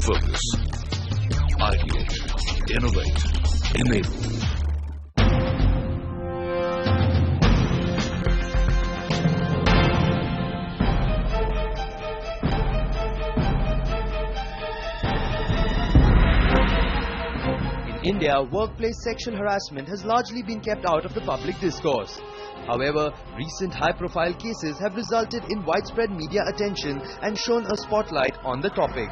Focus. Ideate. Innovate. Enable. In India, workplace sexual harassment has largely been kept out of the public discourse. However, recent high-profile cases have resulted in widespread media attention and shone a spotlight on the topic.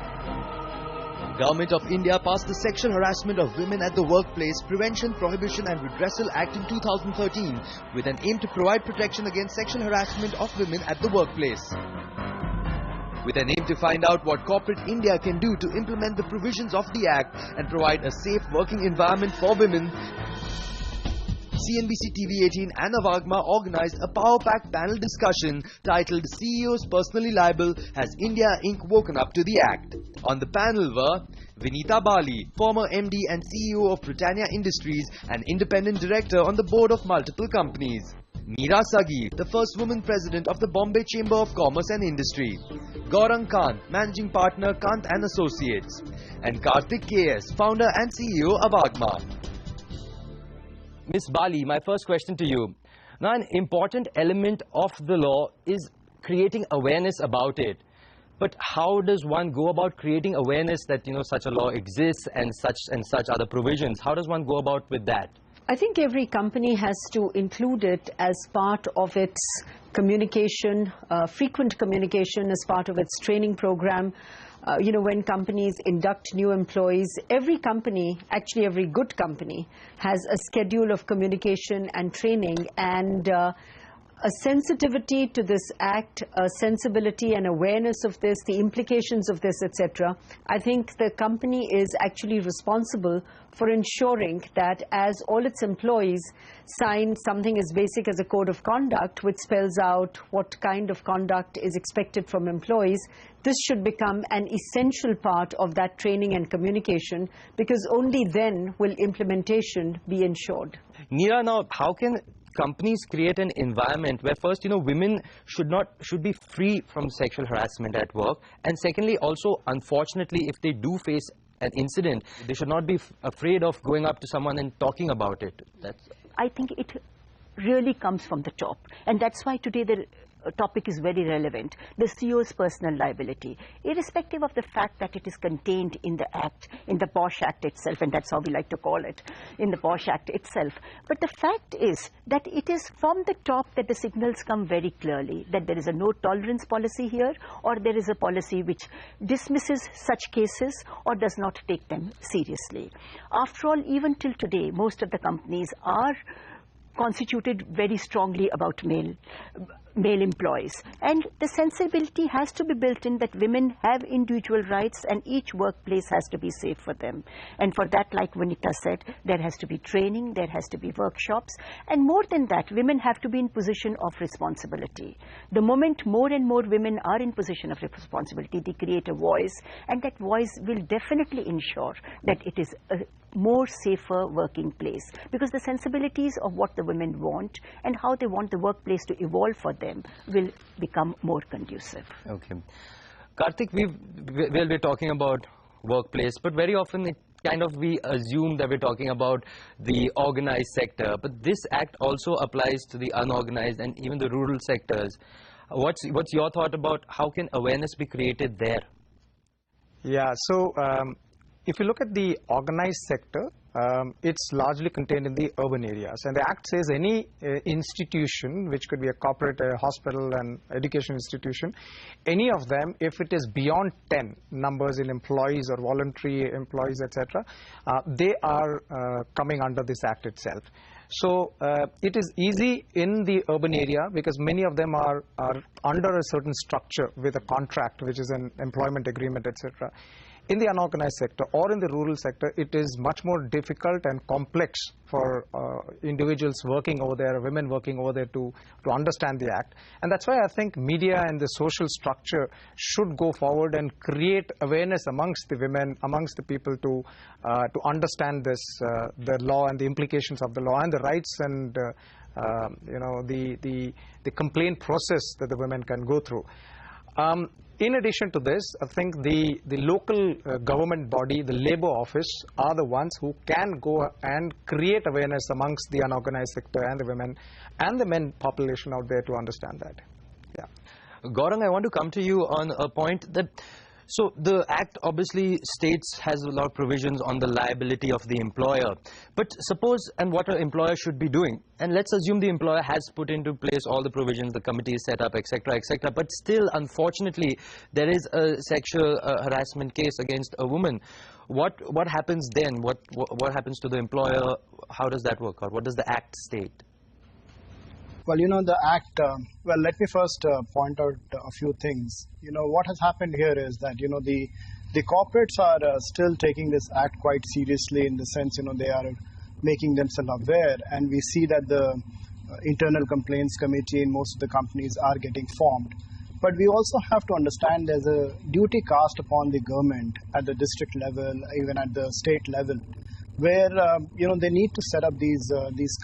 Government of India passed the Sexual Harassment of Women at the Workplace Prevention, Prohibition and Redressal Act in 2013 with an aim to provide protection against sexual harassment of women at the workplace. With an aim to find out what corporate India can do to implement the provisions of the Act and provide a safe working environment for women, CNBC TV18 and Avagma organized a power-packed panel discussion titled CEOs Personally Liable, Has India Inc. Woken Up to the Act? On the panel were Vinita Bali, former MD and CEO of Britannia Industries and independent director on the board of multiple companies; Meera Sagir, the first woman president of the Bombay Chamber of Commerce and Industry; Gaurang Kant, managing partner Kant and Associates; and Karthik KS, founder and CEO Avagma. Ms. Bali, my first question to you. Now, an important element of the law is creating awareness about it. But how does one go about creating awareness that, such a law exists and such other provisions? How does one go about with that? I think every company has to include it as part of its communication, frequent communication as part of its training program. When companies induct new employees, every company, actually every good company, has a schedule of communication and training, and a sensitivity to this act, a sensibility and awareness of this, the implications of this, etc. I think the company is actually responsible for ensuring that as all its employees sign something as basic as a code of conduct which spells out what kind of conduct is expected from employees, this should become an essential part of that training and communication, because only then will implementation be ensured. Neera, now how can companies create an environment where first, women should be free from sexual harassment at work, and secondly, also, unfortunately, if they do face an incident, they should not be afraid of going up to someone and talking about it? I think it really comes from the top, and that's why today the topic is very relevant, the CEO's personal liability, irrespective of the fact that it is contained in the Act, in the POSH Act itself, and that's how we like to call it, in the POSH Act itself. But the fact is that it is from the top that the signals come very clearly, that there is a no tolerance policy here, or there is a policy which dismisses such cases or does not take them seriously. After all, even till today, most of the companies are constituted very strongly about male employees, and the sensibility has to be built in that women have individual rights and each workplace has to be safe for them. And for that, like Vinita said, there has to be training, there has to be workshops, and more than that, women have to be in position of responsibility. The moment more and more women are in position of responsibility, they create a voice, and that voice will definitely ensure that it is a more safer working place, because the sensibilities of what the women want and how they want the workplace to evolve for them will become more conducive. Okay. Karthik, we'll be talking about workplace, but very often we assume that we're talking about the organized sector, but this act also applies to the unorganized and even the rural sectors. What's your thought about how can awareness be created there? Yeah, so if you look at the organized sector, it's largely contained in the urban areas, and the Act says any institution, which could be a corporate, a hospital, and education institution, any of them, if it is beyond 10 numbers in employees or voluntary employees, etc., they are coming under this Act itself. So it is easy in the urban area because many of them are under a certain structure with a contract, which is an employment agreement, etc. In the unorganized sector or in the rural sector, it is much more difficult and complex for individuals working over there, women working over there to understand the Act. And that's why I think media and the social structure should go forward and create awareness amongst the women, amongst the people to understand this, the law and the implications of the law and the rights and the complaint process that the women can go through. In addition to this, I think the local government body, the labor office, are the ones who can go and create awareness amongst the unorganized sector and the women and the men population out there to understand that. Yeah. Gaurang, I want to come to you on a point that, so the Act obviously states, has a lot of provisions on the liability of the employer. But suppose, and what an employer should be doing, and let's assume the employer has put into place all the provisions, the committee is set up, etc., etc., but still, unfortunately, there is a sexual harassment case against a woman. What happens then? What happens to the employer? How does that work out? What does the Act state? Well, the Act, well, let me first point out a few things. What has happened here is that, the corporates are still taking this Act quite seriously, in the sense, they are making themselves aware, and we see that the internal complaints committee in most of the companies are getting formed. But we also have to understand there's a duty cast upon the government at the district level, even at the state level, where they need to set up these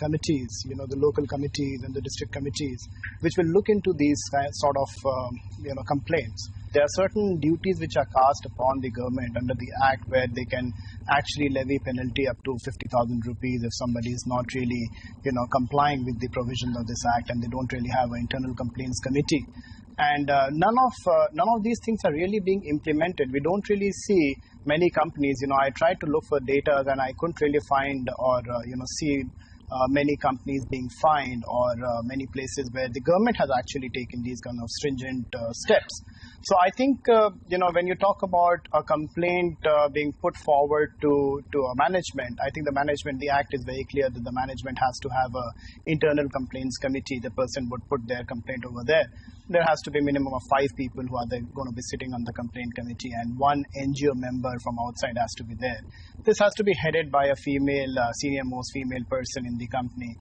committees, the local committees and the district committees, which will look into these sort of complaints. There are certain duties which are cast upon the government under the Act, where they can actually levy penalty up to 50,000 rupees if somebody is not really complying with the provisions of this Act, and they don't really have an internal complaints committee. And none of these things are really being implemented. We don't really see many companies. I tried to look for data and I couldn't really find or see many companies being fined, or many places where the government has actually taken these kind of stringent steps. So I think when you talk about a complaint being put forward to a management, I think the Act is very clear that the management has to have an internal complaints committee. The person would put their complaint over there. There has to be a minimum of 5 people who are going to be sitting on the complaint committee, and 1 NGO member from outside has to be there. This has to be headed by a female, senior most female person in the company.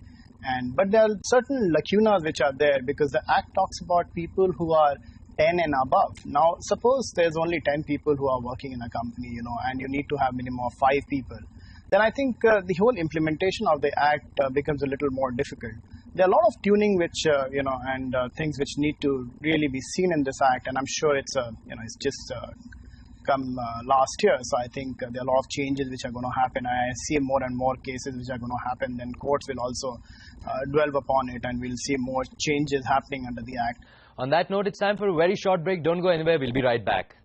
But there are certain lacunas which are there, because the Act talks about people who are 10 and above. Now, suppose there's only 10 people who are working in a company, and you need to have minimum of 5 people. Then I think the whole implementation of the Act becomes a little more difficult. There are a lot of tuning which, and things which need to really be seen in this Act, and I'm sure it's just come last year. So I think there are a lot of changes which are going to happen. I see more and more cases which are going to happen. Then courts will also dwell upon it, and we'll see more changes happening under the Act. On that note, it's time for a very short break. Don't go anywhere. We'll be right back.